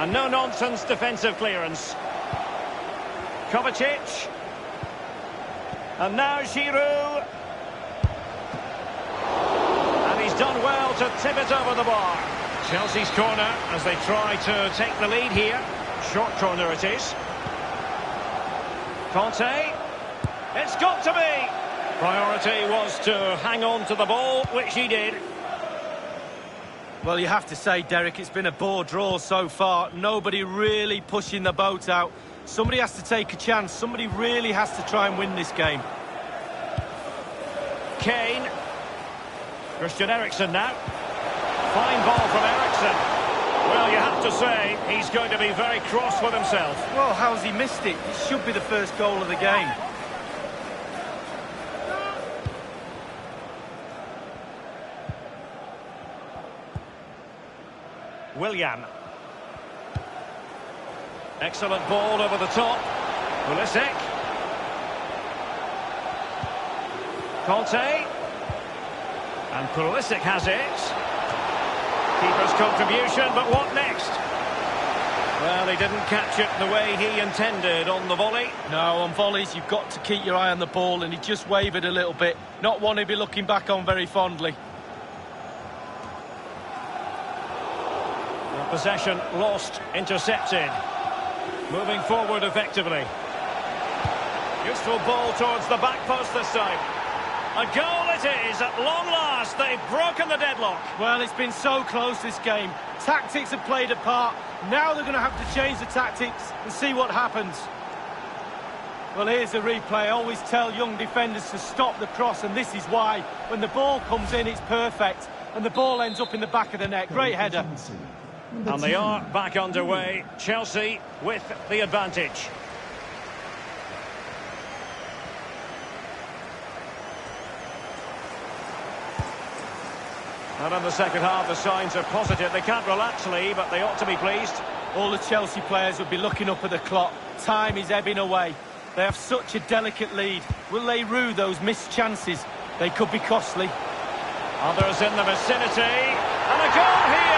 A no-nonsense defensive clearance. Kovacic. And now Giroud. And he's done well to tip it over the bar. Chelsea's corner as they try to take the lead here. Short corner it is. Conte. It's got to be. Priority was to hang on to the ball, which he did. Well, you have to say, Derek, it's been a poor draw so far. Nobody really pushing the boat out. Somebody has to take a chance. Somebody really has to try and win this game. Kane. Christian Eriksen now. Fine ball from Eriksen. Well, you have to say, he's going to be very cross with himself. Well, how's he missed it? It should be the first goal of the game. Willian. Excellent ball over the top. Pulisic. Conte. And Pulisic has it. Keeper's contribution, but what next? Well, he didn't catch it the way he intended on the volley. No, on volleys, you've got to keep your eye on the ball, and he just wavered a little bit. Not one he'd be looking back on very fondly. Possession lost, intercepted. Moving forward effectively. Useful ball towards the back post this time. A goal it is, at long last. They've broken the deadlock. Well, it's been so close, this game. Tactics have played a part. Now they're going to have to change the tactics and see what happens. Well, here's the replay. I always tell young defenders to stop the cross, and this is why. When the ball comes in, it's perfect, and the ball ends up in the back of the net. Great header. And they are back underway. Chelsea with the advantage. And in the second half, the signs are positive. They can't relax, Lee, but they ought to be pleased. All the Chelsea players will be looking up at the clock. Time is ebbing away. They have such a delicate lead. Will they rue those missed chances? They could be costly. Others in the vicinity. And a goal here!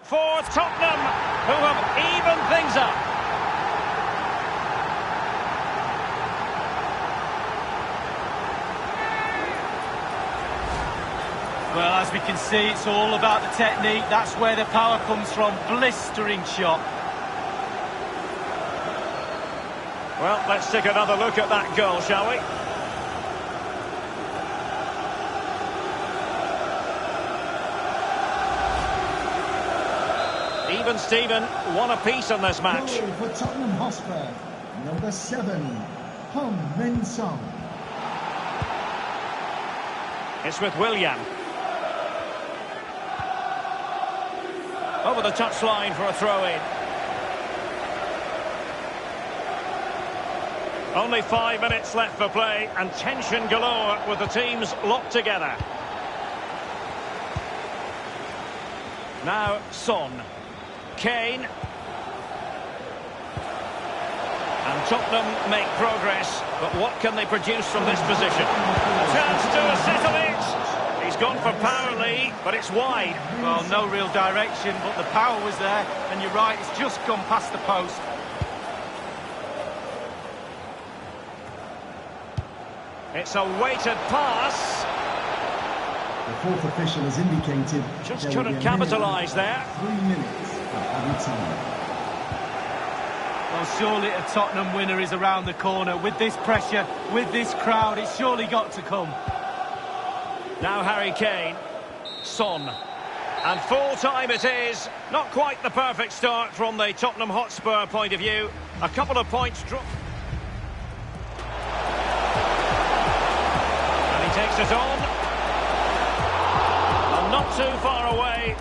for Tottenham, who have evened things up. Well, as we can see, it's all about the technique. That's where the power comes from. Blistering shot. Well, let's take another look at that goal, shall we? Even Steven, one apiece on this match. Goal for Tottenham Hotspur, number 7, Min Son. It's with Willian. Over the touchline for a throw-in. Only 5 minutes left for play, and tension galore with the teams locked together. Now, Son. Kane. And Tottenham make progress, but what can they produce from this position? Chance to settle it. He's gone for power, Lee, but it's wide. Well, no real direction, but the power was there, and you're right, it's just gone past the post. It's a weighted pass. The fourth official has indicated Just couldn't capitalise there. 3 minutes of added time. Well, surely a Tottenham winner is around the corner. With this pressure, with this crowd, it's surely got to come. Now Harry Kane. Son. And full time it is. Not quite the perfect start from the Tottenham Hotspur point of view. A couple of points dropped. And he takes it on. And not too far away.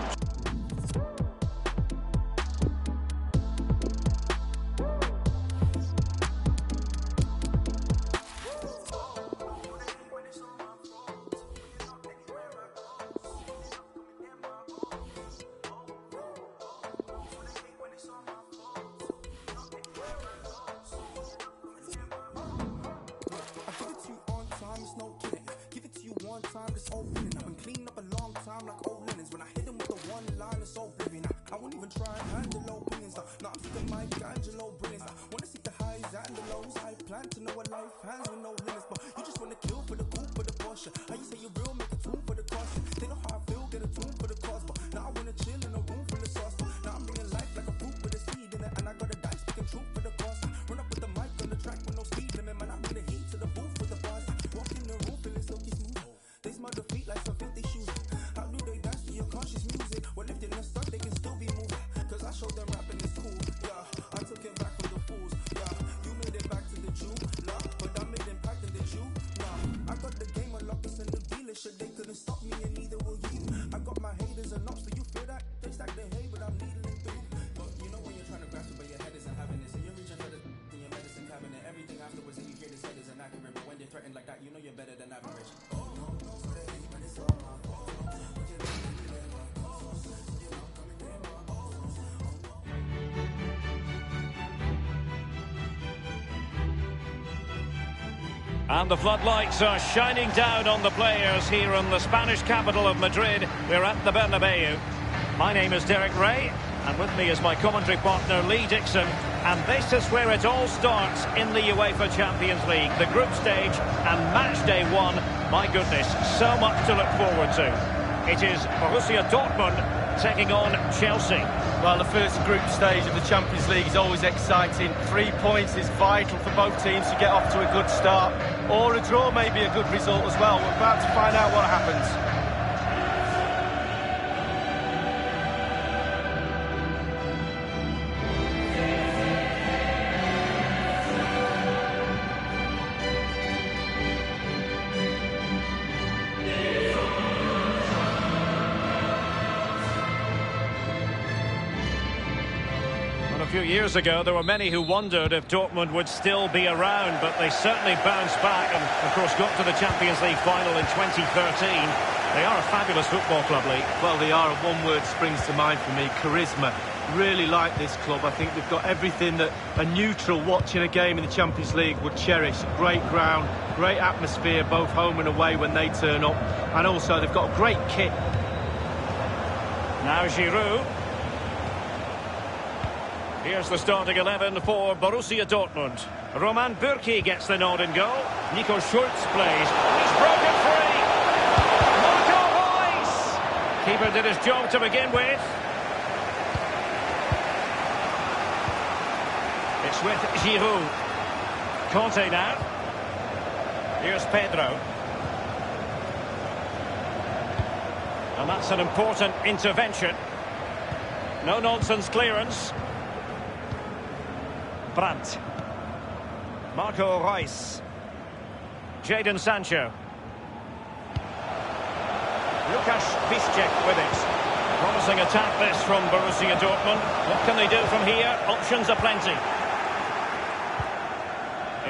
And the floodlights are shining down on the players here in the Spanish capital of Madrid. We're at the Bernabeu. My name is Derek Ray, and with me is my commentary partner Lee Dixon. And this is where it all starts in the UEFA Champions League. The group stage and match day 1. My goodness, so much to look forward to. It is Borussia Dortmund taking on Chelsea. Well, the first group stage of the Champions League is always exciting. 3 points is vital for both teams to get off to a good start. Or a draw may be a good result as well. We're about to find out what happens. A few years ago, there were many who wondered if Dortmund would still be around, but they certainly bounced back and, of course, got to the Champions League final in 2013. They are a fabulous football club, Lee. Well, they are, and one word springs to mind for me: charisma. Really like this club. I think they've got everything that a neutral watching a game in the Champions League would cherish. Great ground, great atmosphere, both home and away when they turn up. And also, they've got a great kit. Now Giroud. Here's the starting 11 for Borussia Dortmund. Roman Bürki gets the nod in goal. Nico Schulz plays. He's broken free. Marco Reus! Keeper did his job to begin with. It's with Giroud. Conte now. Here's Pedro. And that's an important intervention. No-nonsense clearance. Brandt. Marco Reus. Jadon Sancho. Lukasz Piszczek with it. Promising attack this from Borussia Dortmund. What can they do from here? Options are plenty.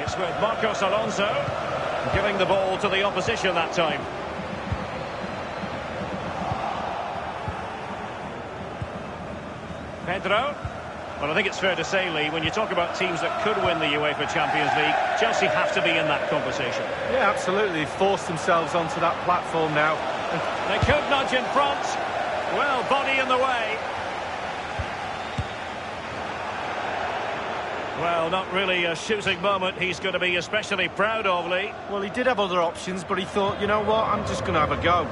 It's with Marcos Alonso. Giving the ball to the opposition that time. Pedro. Well, I think it's fair to say, Lee, when you talk about teams that could win the UEFA Champions League, Chelsea have to be in that conversation. Yeah, absolutely. They've forced themselves onto that platform now. They could nudge in front. Well, body in the way. Well, not really a shooting moment he's going to be especially proud of, Lee. Well, he did have other options, but he thought, you know what, I'm just going to have a go.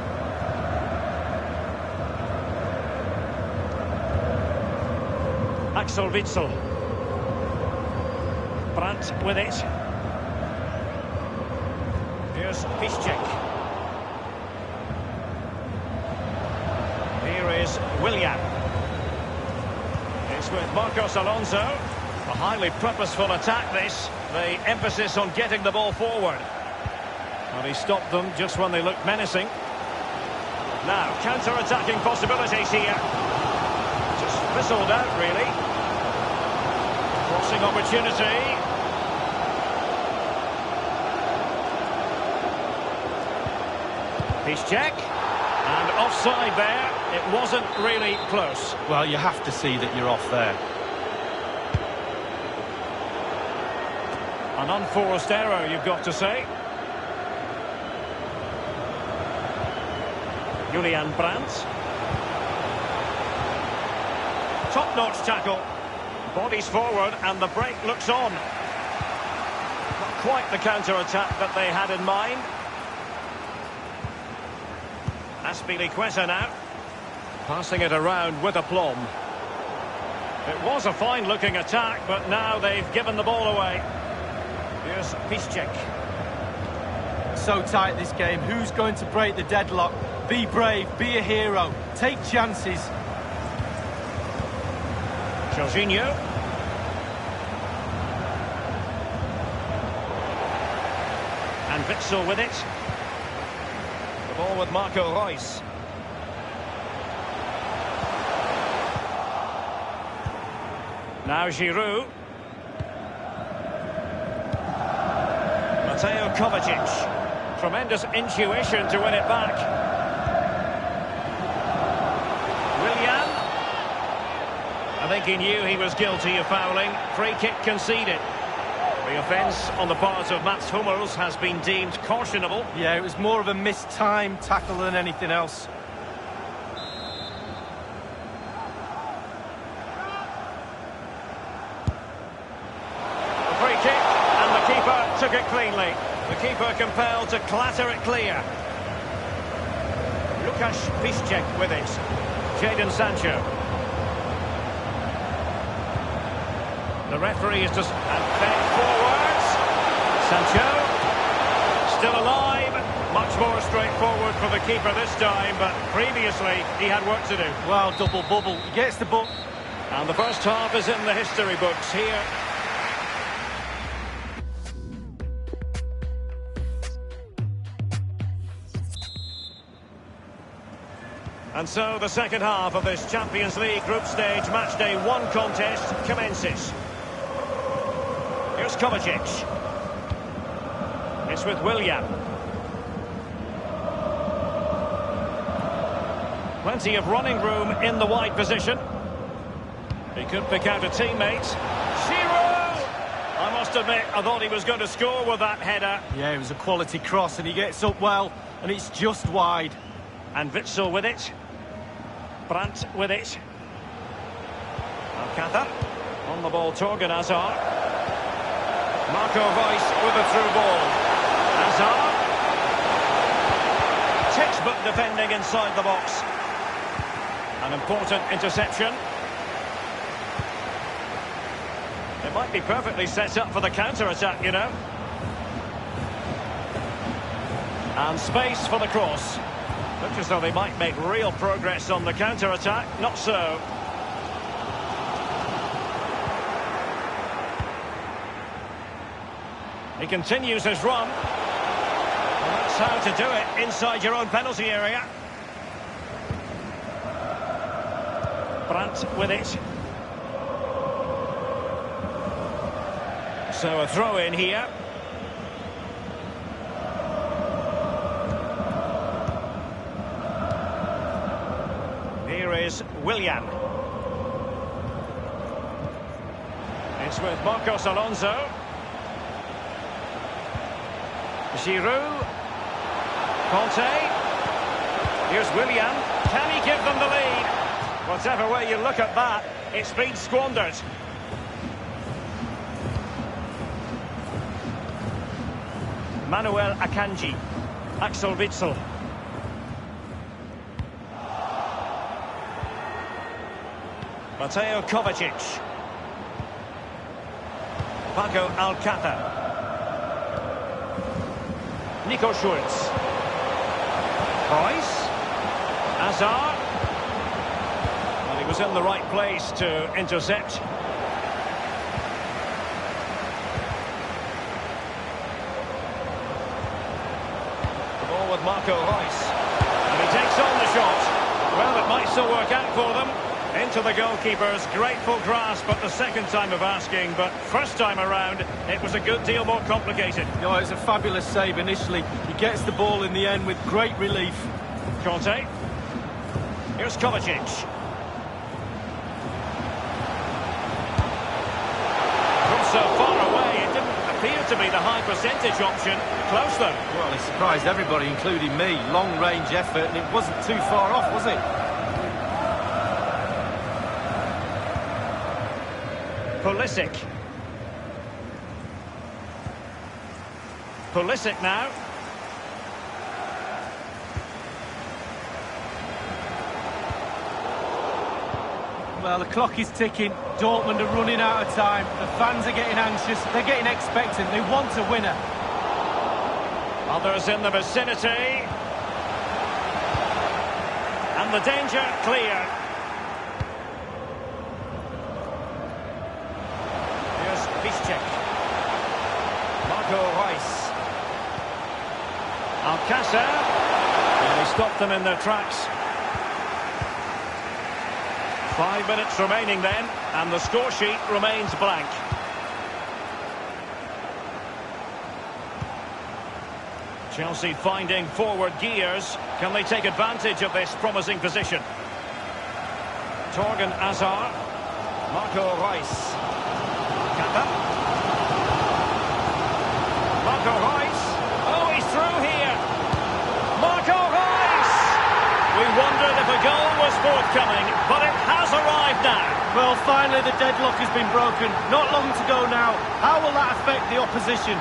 Axel Witsel. Brandt with it. Here's Piszczek. Here is Willian. It's with Marcos Alonso. A highly purposeful attack this. The emphasis on getting the ball forward. And he stopped them just when they looked menacing. Now, counter-attacking possibilities here. Just fizzled out, really. Crossing opportunity. Piszczek. And offside there. It wasn't really close. Well, you have to see that you're off there. An unforced error, you've got to say. Julian Brandt. Top-notch tackle. Bodies forward and the break looks on. Not quite the counter-attack that they had in mind. Azpilicueta now. Passing it around with aplomb. It was a fine-looking attack, but now they've given the ball away. Here's Piszczek. So tight this game. Who's going to break the deadlock? Be brave, be a hero, take chances. Jorginho. And Witsel with it. The ball with Marco Reus. Now Giroud. Mateo Kovacic. Tremendous intuition to win it back. Willian. I think he knew he was guilty of fouling. Free kick conceded. The offence on the part of Mats Hummels has been deemed cautionable. Yeah, it was more of a mistimed tackle than anything else. The free kick, and the keeper took it cleanly. The keeper compelled to clatter it clear. Lukasz Piszczek with it. Jadon Sancho. The referee is just fed forwards. Sancho still alive. Much more straightforward for the keeper this time, but previously he had work to do. Well, double bubble. He gets the ball. And the first half is in the history books here. And so the second half of this Champions League group stage matchday 1 contest commences. Here's Kovacic. It's with Willian. Plenty of running room in the wide position. He could pick out a teammate. Giroud! I must admit, I thought he was going to score with that header. Yeah, it was a quality cross and he gets up well and it's just wide. And Witsel with it. Brandt with it. Alcázar On the ball, Torgan Hazard. Marco Reus with a through ball. Hazard. Textbook defending inside the box. An important interception. It might be perfectly set up for the counter-attack, you know. And space for the cross. Looks as though they might make real progress on the counter-attack. Not so. He continues his run. And that's how to do it inside your own penalty area. Brandt with it. So a throw in here. Here is Willian. It's with Marcos Alonso. Giroud. Conte. Here's Willian. Can he give them the lead? Whatever way you look at that, it's been squandered. Manuel Akanji. Axel Witsel. Mateo Kovacic. Paco Alcácer. Nico Schulz. Reus. Hazard. Well, he was in the right place to intercept. The ball with Marco Reus. And he takes on the shot. Well, it might still work out for them. Into the goalkeeper's grateful grasp at the second time of asking, but first time around, it was a good deal more complicated. No, it was a fabulous save initially. He gets the ball in the end with great relief. Conte. Here's Kovacic. From so far away, it didn't appear to be the high percentage option. Close though. Well, he surprised everybody, including me. Long-range effort, and it wasn't too far off, was it? Pulisic. Pulisic now. Well, the clock is ticking. Dortmund are running out of time. The fans are getting anxious. They're getting expectant. They want a winner. Others in the vicinity. And the danger clear. Marco Reus. Alcácer. And he stopped them in their tracks. 5 minutes remaining then, and the score sheet remains blank. Chelsea finding forward gears. Can they take advantage of this promising position? Torgan Hazard. Marco Reus. Kappa. Marco Reus. Oh, he's through here. Marco Reus. We wondered if a goal was forthcoming, but it has arrived now. Well, finally the deadlock has been broken. Not long to go now. How will that affect the opposition?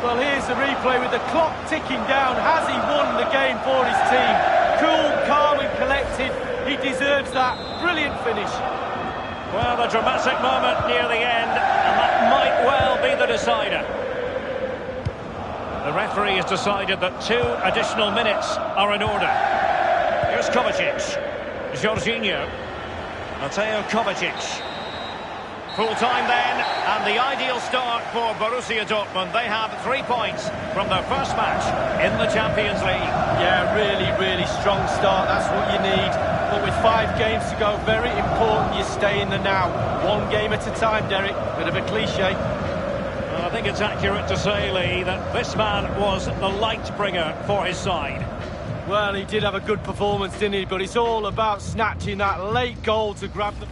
Well, here's the replay with the clock ticking down. Has he won the game for his team? Cool, calm and collected. He deserves that. Brilliant finish. Well, a dramatic moment near the end, and that might well be the decider. The referee has decided that 2 additional minutes are in order. Here's Kovacic. Jorginho. Mateo Kovacic. Full time then, and the ideal start for Borussia Dortmund. They have 3 points from their first match in the Champions League. Yeah, really, really strong start. That's what you need. But with 5 games to go, very important you stay in the now. 1 game at a time, Derek. Bit of a cliche. Well, I think it's accurate to say, Lee, that this man was the light bringer for his side. Well, he did have a good performance, didn't he? But it's all about snatching that late goal to grab the...